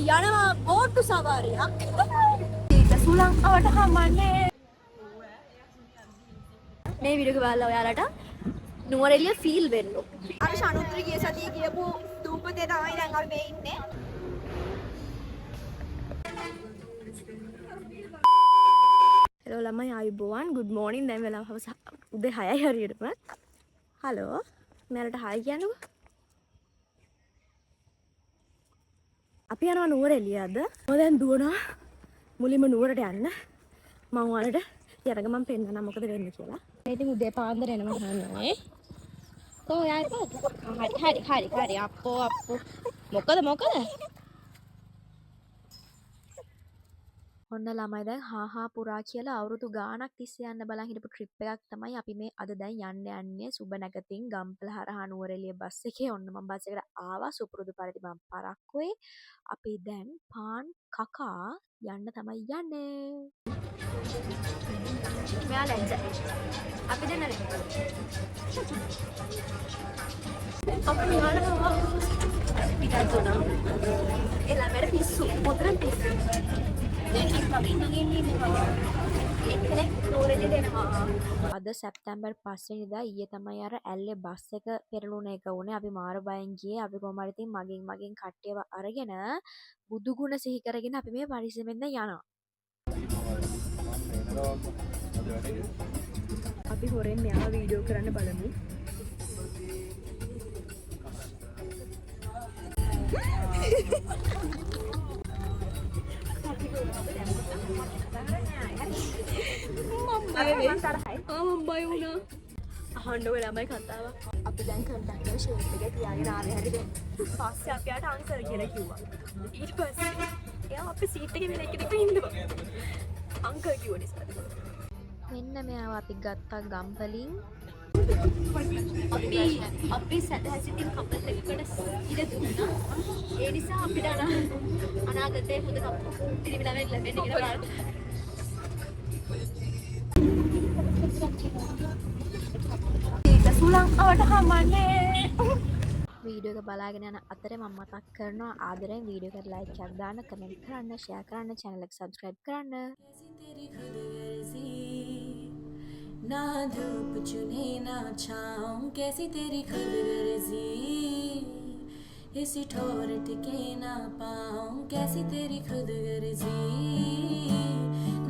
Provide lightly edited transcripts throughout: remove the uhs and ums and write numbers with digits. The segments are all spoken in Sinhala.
යනවා බෝට්ටු සවාරියක්. ඒක සුලං අවට හම්බන්නේ. මේ වීඩියෝ එක බලලා ඔයාලට නුවරඑළිය ෆීල් වෙන්න. අපි ශනුත්‍රි ගිය සතියේ ගියපු දූපතේ තමයි දැන් අපි මේ ඉන්නේ. හෙලෝ ළමයි ආයුබෝවන් good morning දැන් වෙලාව හවස උදේ 6යි හරියටම. හලෝ මෙයාලට හායි කියන්නකෝ. අපි යනවා නුවරඑළිය අද. මම දැන් දුවනවා මුලින්ම නුවරට යන්න. මම ඔයාලට යරග මම පෙන්නන්නම් මොකද වෙන්නේ කියලා. ඉතින් උදේ පාන්දර එනවා හන්නේ. කොහොම යන්නේ? හරි අප්පෝ මොකද? ඔන්න ළමයි දැන් හාහා පුරා කියලා අවුරුදු ගාණක් තිස්සේ යන්න බලන් හිටපු ට්‍රිප් එකක් තමයි අපි මේ අද දැන් යන්නේ සුබ නැගතින් ගම්පල හරහා නුවරඑළිය බස් එකේ. ඔන්න මම බස් එකට ආවා සුපුරුදු පරිදි මම පරක්කුවේ. අපි දැන් පාන් කකා යන්න තමයි යන්නේ. මෙයා ලැජ්ජයි. අපි දැන් අපි යනවා පිටත් උනා. එළමෙර පිස්සු මොතරම් පිස්සු. අද සැප්තැම්බර් 5 වෙනිදා ඊයේ තමයි අර ඇල්ලේ බස් එක පෙරළුණ එක උනේ. අපි මාර බයෙන් ගියේ. අපි කොහොම හරි ඉතින් මගෙන් කට්ටියව අරගෙන බුදු ගුණ සිහි කරගෙන අපි මේ පරිස්සමෙන්ද යනවා. අපි හොරෙන් මෙයාව වීඩියෝ කරන්න බලමු. මම බය වුණා. අහන්නකො ළමයි කතාව. අපි දැන් කන්ටැක්ට් එක ෂේප් එකේ තියාගෙන ආවේ හරිද? පස්සේ අපි යාට අන්සර් කියලා කිව්වා. ඊට පස්සේ එයා අපේ සීට් එකේ වෙන එකෙක් ඉන්නවා. අංකල් කිව්ව නිසා. මෙන්න මෙයාව අපි ගත්තා ගම්පලින්. අපි සැදැසිතින් කපල් එකකට ඉඩ දුන්නා. ඒ නිසා අපිට අනාගතයේ හොඳ පිරිමි ළමෙක් ලැබෙන්න කියලා බලන්න. සුලං අවට හම්බන්නේ. වීඩියෝ එක බලාගෙන යන අතරේ මම මතක් කරනවා ආදරෙන් වීඩියෝ එකට ලයික් එකක් දාන්න, කමෙන්ට් කරන්න, ෂෙයා කරන්න, channel එක subscribe කරන්න. ना धूप चुने ना छाँव कैसी तेरी खुद गर्जी इसी ठोर टिके ना पाऊँ कैसी तेरी खुद गर्जी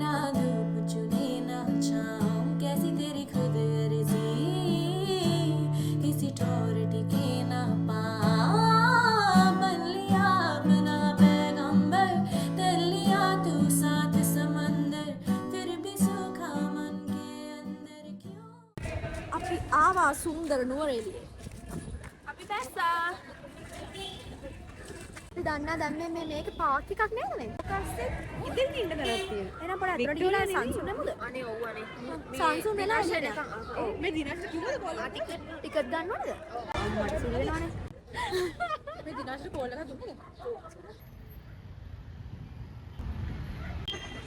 ना धूप चुने ना छाँव कैसी तेरी खुद गर्जी इसी ठोर टिके ना पाऊँ बन लिया अपना पैगंबर कर लिया तू साथ समंदर फिर भी सूखा मन අපි ආවා සුන්දර නුවරඑළියේ. අපි බැස්සා. අපි දන්නා දැන් මේක පාක් එකක් නේද මේ? පස්සේ ඉතින් ඉන්න කරක් තියෙනවා. එහෙනම් පොඩ අතට ගිහලා සංසුන් නෙමුද? අනේ ඔව් අනේ. සංසුන් වෙලා ඉන්නේ. ඔව් මේ දිනස්ට කිව්වද කොල්ලා ටිකට් ගන්නවද? මට සිල් වෙනවනේ. මේ දිනස්ට කෝල් එකක් දුන්නද?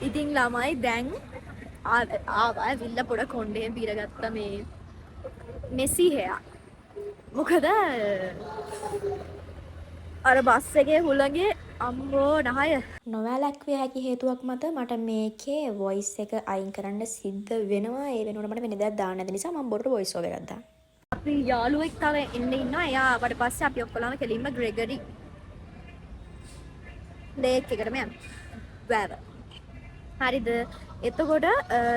ඉතින් ළමයි දැන් ආවා විල්ල පොඩ කොණ්ඩේ බීරගත්ත මේ මෙසි හයා. මොකද අර බස් එකේ හුළඟේ අම්මෝ නහය නොවැළැක්විය හැකි හේතුවක් මත මට මේකේ වොයිස් එක අයින් කරන්න සිද්ධ වෙනවා. ඒ වෙනුවට මට වෙන දෙයක් දාන්න නැති නිසා මම බොරුට වොයිස් ඕවර් එකක් දාන්න. අපි යාළුවෙක් තව එන්න ඉන්නවා. එයා ආවට පස්සේ අපි ඔක්කොලම කෙලින්ම ග්‍රෙගරි ලේක් එකට යමු. වැව. හරිද? එතකොට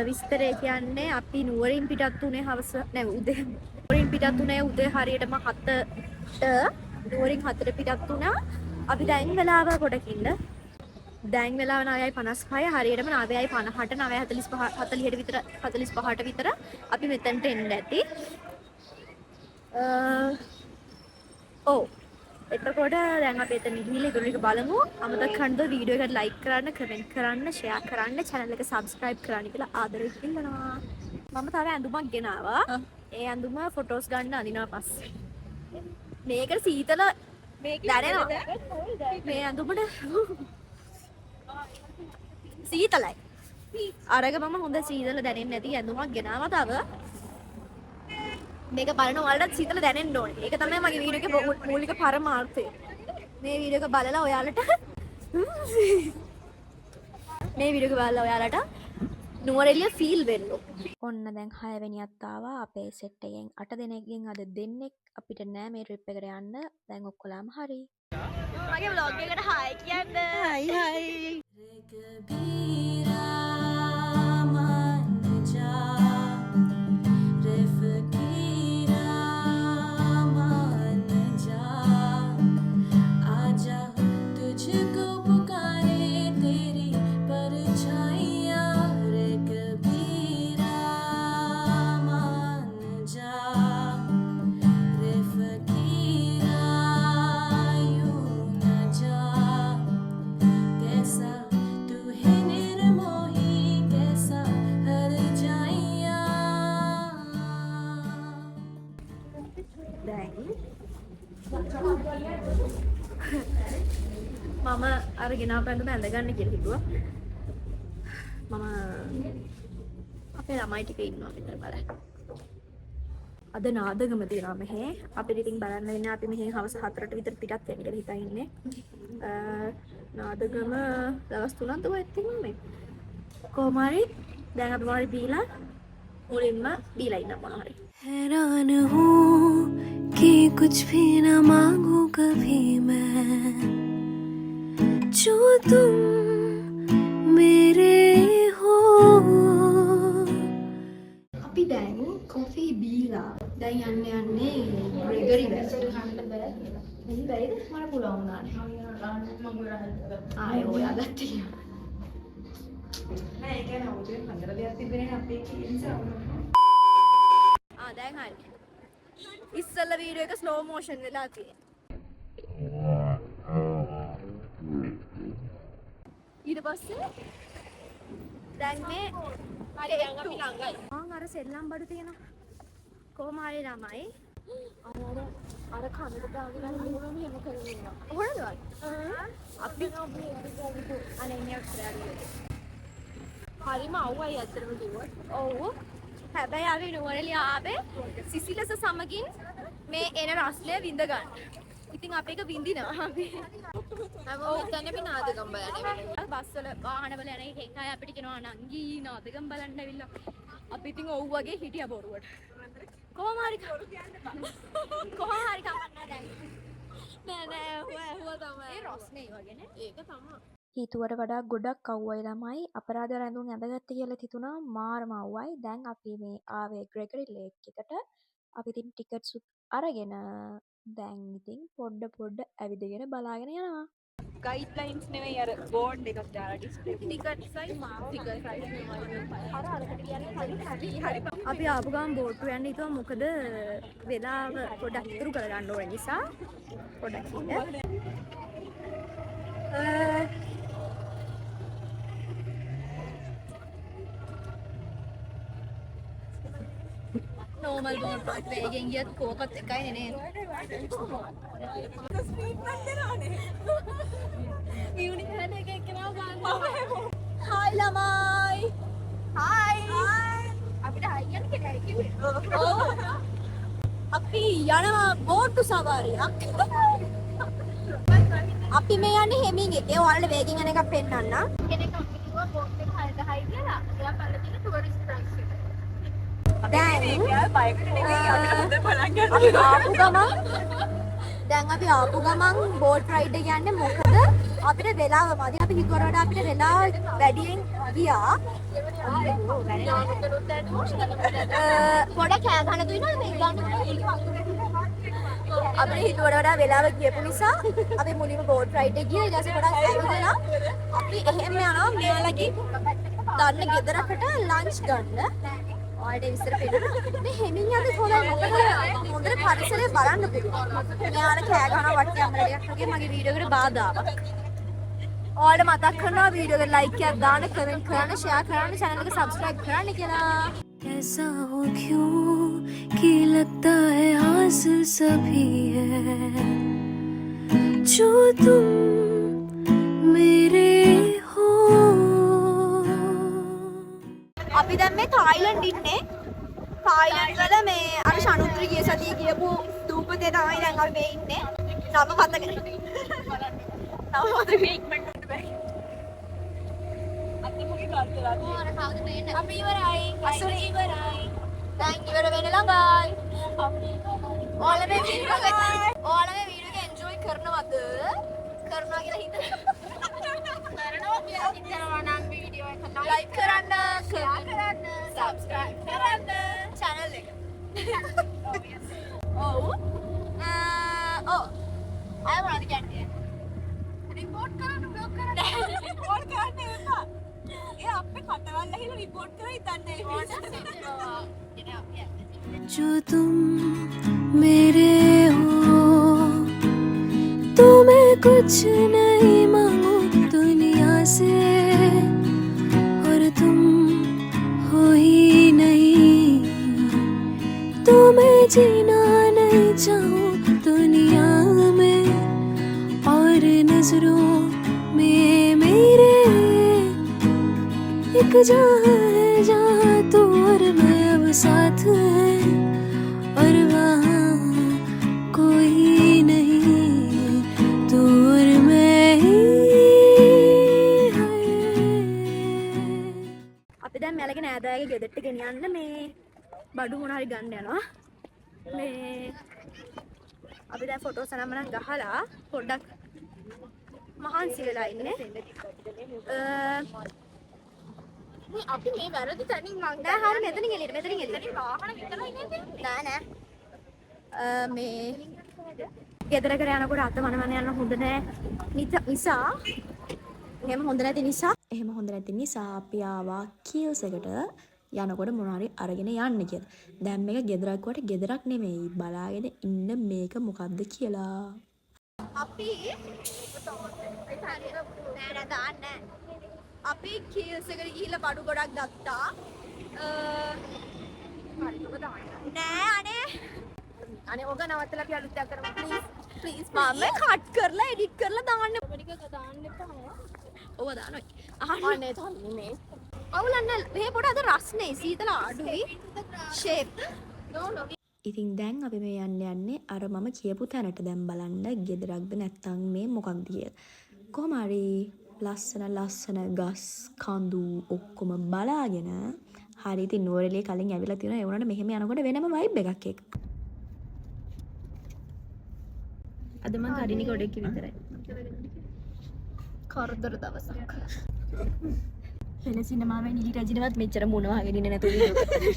විස්තරය කියන්නේ අපි නුවරින් පිටත් උනේ හවස නෑ උදේ. නුවරින් පිටත් උනේ උදේ හරියටම 7ට නුවරින් 4ට පිටත් උනා. අපි දැන් වෙලාව කොටකින්ද දැන් වෙලාව 9:56 හරියටම 9:50ට 9:45ට විතර අපි මෙතනට එන්න ඇති. ඔව් එතකොට දැන් අපි එතන ගිහිල්ලා ඉතුරු ටික බලමු. අමතක කරන්න වීඩියෝ එකට ලයික් කරන්න, කමෙන්ට් කරන්න, ෂෙයා කරන්න, channel එක subscribe කරන්න කියලා ආදරෙන් ඉල්ලනවා. මම තව ඇඳුමක් ගෙනාවා. ඒ ඇඳුම ෆොටෝස් ගන්න අඳිනවා පස්සේ. මේකට සීතල දැනෙනවා. මේ ඇඳුමට සීතලයි. අරග මම හොඳ සීතල දැනෙන්නේ නැති ඇඳුමක් ගෙනාවා තව. මේක බලන ඔයාලට සීතල දැනෙන්න ඕනේ. ඒක තමයි මගේ වීඩියෝ එකේ මූලික පරමාර්ථය. මේ වීඩියෝ එක බලලා ඔයාලට මේ වීඩියෝ එක බලලා ඔයාලට නුවරඑළිය ෆීල් වෙන්න. ඔන්න දැන් 6 වෙනියත් ආවා අපේ සෙට් එකෙන් 8 දෙනෙක්ගෙන් අද දෙන්නෙක් අපිට නෑ මේ ට්‍රිප් එකට යන්න. දැන් ඔක්කොලාම හරි. මගේ vlog එකට hi කියන්න. hi. මම අරගෙන ආපැන්දම ඇඳගන්න කියලා හිතුවා. මම අපේ ළමයි ටික ඉන්නවා මෙතන බලන්න. අද නාදගම දිනා මෙහෙ අපිට ඉතින් බලන්න වෙන්නේ අපි මෙහෙ හවස 4ට විතර පිටත් වෙන්න කියලා හිතා ඉන්නේ. නාදගම දවස් 3ක් දුවත් තින්නේ. කොහොම හරි දැන් අපි මොනවද බීලා මුලින්ම බීලා ඉන්න මොනවා හරි. हैरान हूँ कि कुछ भी न मांगू कभी मैं जो तुम मेरे हो. අපි දැන් කොෆි බීලා දැන් යන්නේ ග්‍රෙගරි වැස්ට. මෙහි බැයිද මට පුළුවන් වුණානේ. ආයේ ඔයා ගත්තා. නෑ ඒක නෑ උදේ 15 දෙයක් තිබෙන්නේ අපේ කීන්සා. දැන් හරි. ඉස්සෙල්ල වීඩියෝ එක ස්ලෝ මෝෂන් වෙලා තියෙනවා. ඊට පස්සේ දැන් මේ හරි දැන් අපි ළඟයි. මම අර සෙල්ලම් බඩු තියෙනවා. කොහොම හරි ළමයි. අර කනට දාගෙන මොනවද මෙහෙම කරගෙන ඉන්නවා. කොහොමද? අපි අනේ මේ හරිම අවුයි ඇත්තටම කිව්වොත්. ඔව්. හැබැයි අපි නුවරඑළිය ආවේ සිසිලස සමගින් මේ එන රස්ලය විඳ ගන්න. ඉතින් අපි එක විඳිනවා අපි. හැමෝම හිතන්නේ අපි නාදගම් බලන්න. බස් වල වාහන වල යන එකෙන් අය අපිට කියනවා නංගි නාදගම් බලන්න ඇවිල්ලා. අපි ඉතින් ඔව් වගේ හිටියා බොරුවට. කොහොම හරි කොහොම හරි කමන්න දැන්. නෑ හුවා තමයි. ඒ රස්නේ වගේනේ. ඒක තමයි. හිතුවට වඩා ගොඩක් අවුවයි ළමයි අපරාධ රැඳුම් ඇඳගත්ත කියලා හිතුණා මාරම අවුවයි. දැන් අපි මේ ආවේ ග්‍රෙගරි ලේක් එකට. අපි ඉතින් ටිකට්ස් අරගෙන දැන් ඉතින් පොඩ ඇවිදගෙන බලාගෙන යනවා. ගයිඩ්ලයින්ස් නෙවෙයි අර බෝඩ් එකක් දාලා display ticket size ticket size අපි ආපු ගමන් බෝඩ් එක යන්න හිතුවා මොකද වෙලාව පොඩක් ඉතුරු කරගන්න ඕන නිසා පොඩක් ඉන්න normal boat වේගෙන් ගියත් කෝකත් එකයි නේ යුනිකර්න් එකේ කෙනා ගන්න හායි ළමයි හායි අපිට හායි කියන්නේ කෙනෙක් කිව්වේ ඔව් අපි යනවා බෝට් සවාරියක් අපි මේ යන්නේ හෙමින් එකේ ඔයාලට වේගෙන් යන එකක් පෙන්නන්න කෙනෙක් අපි කිව්වා බෝට් එක හරියට හයි කියලා එයා පල්ලේ තියෙන ටුවරිස්ට් ප්‍රයිස් එක දැන් අපි ආපු ගමන් බෝට් රයිඩ් එක යන්නේ මොකද අපිට වෙලාව මදි අපි හිතුවට වඩා අපිට වෙලාව වැඩියෙන් ගියා පොඩ කෑ ගන්න දුන්නා මේ ගන්න අපිට හිතුවට වඩා වෙලාව ගියපු නිසා අපි මුලින්ම බෝට් රයිඩ් එක ගියා ඊට පස්සේ පොඩක් ඇවිදලා අපි එහෙම යනවා මෙයාලගේ දන්න ගෙදරකට ලන්ච් ගන්න ඔයාලට විතර පෙන්නනවා මේ හෙමින් යද්දි හොඳයි මොකද හොඳට පරිසරය බලන්න පුළුවන් මෙයාලා කෑ ගහනවා වටේ අම්මලඩියක් වගේ මගේ වීඩියෝ එකට බාධාවක් ඔයාලට මතක් කරනවා වීඩියෝ එකට ලයික් එකක් දාන්න කමෙන්ට් කරන්න ෂෙයා කරන්න channel එක subscribe කරන්න කියලා ऐसा हो क्यों कि लगता है हासिल सभी है जो तुम मेरे हो අපි දැන් මේ තායිලන්ඩ් ඉන්නේ තායිලන්ඩ් වල මේ අර ශනුත්‍රි ගිය සතියේ ගියපු දූපතේ තමයි දැන් අපි මේ ඉන්නේ නම මතක නම මතක ඉක්මනට අපි ඉවරයි. අසුර ඉවරයි. දැන් ඉවර වෙන්න ළඟයි. ඔයාලා මේ වීඩියෝ එක එන්ජොයි කරනවද? කරනවා කියලා හිතනවා. කරනවා කියලා හිතනවා නම් වීඩියෝ එක ලයික් කරන්න, ෂෙයා කරන්න, සබ්ස්ක්‍රයිබ් කරන්න channel එක. ඔව්. අය මොනවද කියන්නේ? රිපෝට් කරන්න බ්ලොග් කරන්න. රිපෝට් කරන්න එපා. ඒ අපේ කටවල් ඇහිලා රිපෝට් කරලා හිතන්නේ. जो तुम मेरे हो तो मैं कुछ नहीं मांगू दुनिया से और तुम हो ही नहीं तो मैं जीना नहीं चाहूँ दुनिया में और नजरों में मेरे एक जहाँ है जहाँ तू और मैं अब साथ हैं और वहाँ कोई नहीं तू और मैं ही हैं। අපි දැන් මැලගේ නෑදෑයගේ ගෙදරට ගෙනියන්න මේ බඩු මොන හරි ගන්න යනවා. මේ අපි දැන් ෆොටෝස් අනම්මනම් ගහලා පොඩ්ඩක් මහන්සි වෙලා ඉන්නේ. අපි මේ වැරදි තැනින් මං නෑ හරිය මෙතනින් එළියට වාහන විතරයි නේද නෑ මේ ගෙදරකට යනකොට අත මනමන යන්න හොඳ නෑ නිසා එහෙම හොඳ නැති නිසා අපි ආවා කීල්ස් එකට යනකොට මොන හරි අරගෙන යන්න කියලා. දැන් මේක ගෙදරක් වට ගෙදරක් නෙමෙයි බලාගෙන ඉන්න මේක මොකද්ද කියලා. අපි අපි කීල්ස් එකට ගිහිල්ලා බඩු ගොඩක් ගත්තා. නෑ අනේ ඔක නවත්තලා අපි අලුත් එකක් කරමු ප්ලීස් මම කට් කරලා එඩිට් කරලා දාන්න ටික දාන්න එපා. ඔව දානවා. අහන්නේ තන්නේ මේ. අවුලන්න මේ පොඩ අද රස්නේ සීතල අඩුයි. ෂේප්. ඉතින් දැන් අපි මේ යන්නේ අර මම කියපු තැනට දැන් බලන්න ගෙදරක්ද නැත්නම් මේ මොකක්ද කියලා. කොහොම හරි ලස්සන ගස් කඳු ඔක්කොම බලාගෙන හරි ඉතින් නුවරඑළිය කලින් ඇවිල්ලා තියෙනවා. ඒ වුණාට මෙහෙම යනකොට වෙනම වයිබ් එකක් එක්ක. අද මං කඩිනි ගොඩක් විතරයි. කරදර දවසක්. වෙන සිනමාවේ නිලි රජිනවත් මෙච්චර මොනවා වගේ ඉන්නේ නැතුව වීඩියෝ කරලා.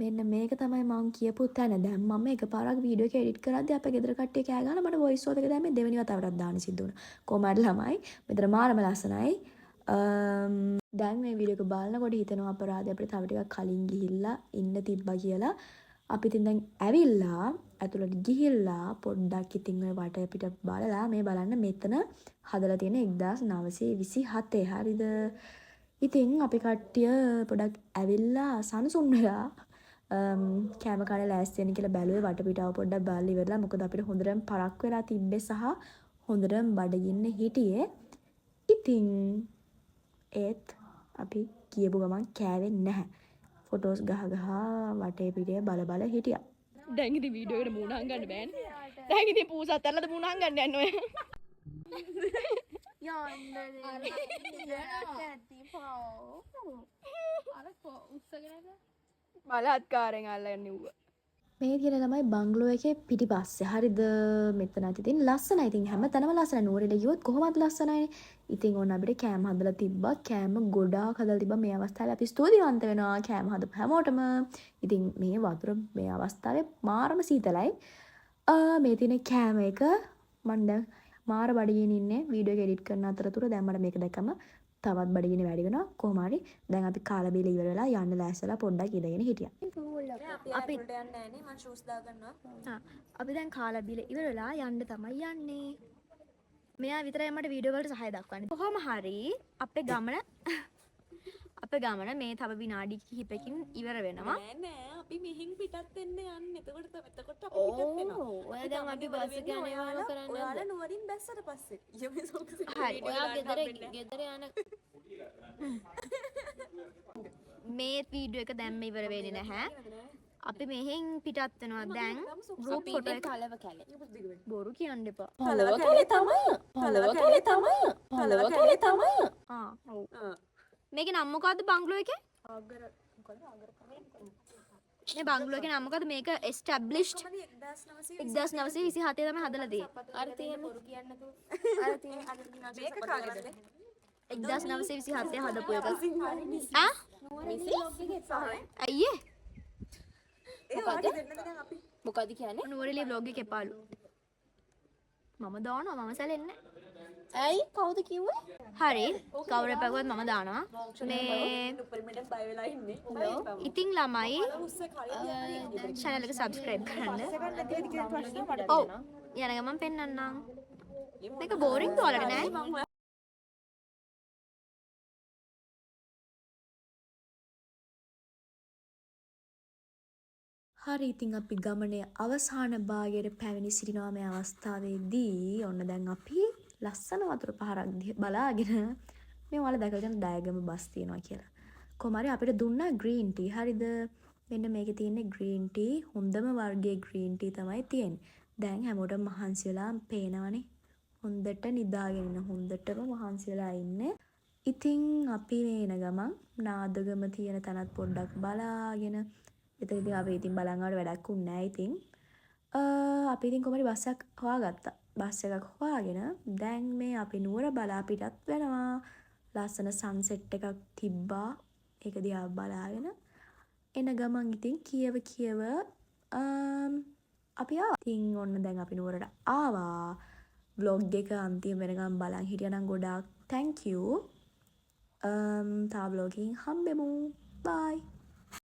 මෙන්න මේක තමයි මං කියපු තැන. දැන් මම එකපාරක් වීඩියෝ එක එඩිට් කරද්දී අපේ ගෙදර කට්ටිය කෑ ගහලා මට වොයිස් ඕවර් එක දැම්මේ දෙවෙනි වතාවටත් දාන්න සිද්ධ වුණා. කොහමද ළමයි මෙතන මාරම ලස්සනයි. දැන් මේ වීඩියෝ එක බලනකොට හිතෙනවා අපරාධය අපිට තව ටිකක් කලින් ගිහිල්ලා ඉන්න තිබ්බා කියලා. අපි ඉතින් දැන් ඇවිල්ලා ඇතුළට ගිහිල්ලා පොඩ්ඩක් ඉතින් ඔය වට පිට බලලා මේ බලන්න මෙතන හදලා තියෙන 1927 හරිද? ඉතින් අපි කට්ටිය පොඩක් ඇවිල්ලා සනසුන් වෙලා කෑම කන ලෑස්ති වෙන කියලා බැලුවේ වටපිටාව පොඩ්ඩක් බලලා ඉවරලා. මොකද අපිට හොඳටම පරක් වෙලා තිබ්බේ සහ හොඳටම බඩගින්න හිටියේ. ඉතින් ඒත් අපි කියපු ගමන් කෑවෙන්නේ නැහැ. ෆොටෝස් ගහ වටේ පිටේ බල හිටියා. දැන් ඉතින් වීඩියෝ එකට මූණ හංගන්න බෑනේ. දැන් ඉතින් පූසත් ඇරලාද මූණ හංගන්න යන්නේ ඔය. බලහත්කාරයෙන් අල්ලගෙන ඉවුවා. මේ තියෙන තමයි බංගලෝ එකේ පිටිපස්සේ. හරිද? මෙතනත් ඉතින් ලස්සනයි. ඉතින් හැමතැනම ලස්සනයි. නුවරඑළිය ගියොත් කොහොමද ලස්සනයිනේ. ඉතින් ඕන අපිට කෑම හදලා තිබ්බා. කෑම ගොඩාක් හදලා තිබ්බා. මේ අවස්ථාවේ අපි ස්තුතිවන්ත වෙනවා කෑම හදපු හැමෝටම. ඉතින් මේ වතුර මේ අවස්ථාවේ මාරම සීතලයි. මේ තියෙන කෑම එක මම දැන් මාර බඩගිනින් ඉන්නේ. වීඩියෝ එක එඩිට් කරන අතරතුර දැන් මට මේක දැක්කම තවත් බඩගිනි වැඩි වෙනවා. කොහොම හරි දැන් අපි කාලා බීලා ඉවර වෙලා යන්න ලෑස්තිලා පොඩ්ඩක් ඉඳගෙන හිටියා. අපි යන්නේ නැහැ නේ. මම ෂූස් දාගන්නවා. අපි දැන් කාලා බීලා ඉවර වෙලා යන්න තමයි යන්නේ. මෙයා විතරයි මට වීඩියෝ වලට සහාය දක්වන්නේ. කොහොම හරි අපේ ගමන මේ තව විනාඩි කිහිපකින් ඉවර වෙනවා. නෑ අපි මෙහින් පිටත් වෙන්න යන්නේ. එතකොට අපි පිටත් වෙනවා. ඔය දැන් අපි බස් එක යන ඒවාම කරන්නේ. ඔයාලා නුවරින් බැස්සට පස්සේ. යමේ සෝක්ස් එක. හරි. ඔයා ගෙදර යන මේ වීඩියෝ එක දැම්ම ඉවර වෙන්නේ නැහැ. අපි මෙහෙන් පිටත් වෙනවා දැන් ගෲප් ෆොටෝ එක පළව කැලේ. බොරු කියන්න එපා. පළව කැලේ තමයි. පළව කැලේ තමයි. පළව කැලේ තමයි. ඔව්. මේකේ නම මොකද්ද බංගලෝ එකේ? මේ බංගලෝ එකේ නම මොකද්ද? මේක established 1927 තමයි හදලා තියෙන්නේ. අර තියෙන බොරු කියන්න නෑ. අර තියෙන මේක කාගේද? 1927 හදපු එක. ආ? අයියේ මොකද්ද කියන්නේ? නුවරඑළිය vlog එකේ එපාලු. මම දානවා මම සැලෙන්නේ. ඇයි කවුද කිව්වේ? හරි කවුරු පැගුවත් මම දානවා. මේ උපරිමයෙන් බය වෙලා ඉන්නේ. ඉතින් ළමයි channel එක subscribe කරන්න. ඔව් යන ගමන් පෙන්නන්නම්. මේක බෝරින්ග් ඔයාලට නෑ? හරි ඉතින් අපි ගමනේ අවසාන භාගයට පැමිණි සිටිනවා මේ අවස්ථාවේදී. ඔන්න දැන් අපි ලස්සන වතුර පහරක් බලාගෙන මේ ඔයාලා දැකලා තියෙන ඩයග්‍රෑම් බස් තියෙනවා කියලා. කොහමද අපිට දුන්නා green tea. හරිද? මෙන්න මේකේ තියෙන්නේ green tea. හොඳම වර්ගයේ green tea තමයි තියෙන්නේ. දැන් හැමෝටම මහන්සි වෙලා පේනවනේ. හොඳට නිදාගෙන ඉන්න හොඳටම මහන්සි වෙලා ඉන්නේ. ඉතින් අපි මේ එන ගමන් නාදගම තියෙන තැනත් පොඩ්ඩක් බලාගෙන ඉතින් අපි ඉතින් බලංගාවට වැඩක් උන්නේ නැහැ ඉතින්. අපි ඉතින් කොහමද බස් එකක් හොයාගත්තා. බස් එකක් හොයාගෙන දැන් මේ අපි නුවර බලා පිටත් වෙනවා. ලස්සන සන්සෙට් එකක් තිබ්බා. ඒක දිහා බලාගෙන එන ගමන් ඉතින් කියව අපි ඉතින් ඔන්න දැන් අපි නුවරට ආවා. vlog එක අන්තිම වෙනකම් බලන් හිටියනම් ගොඩාක් thank you. තා vlog එකකින් හම්බෙමු. bye.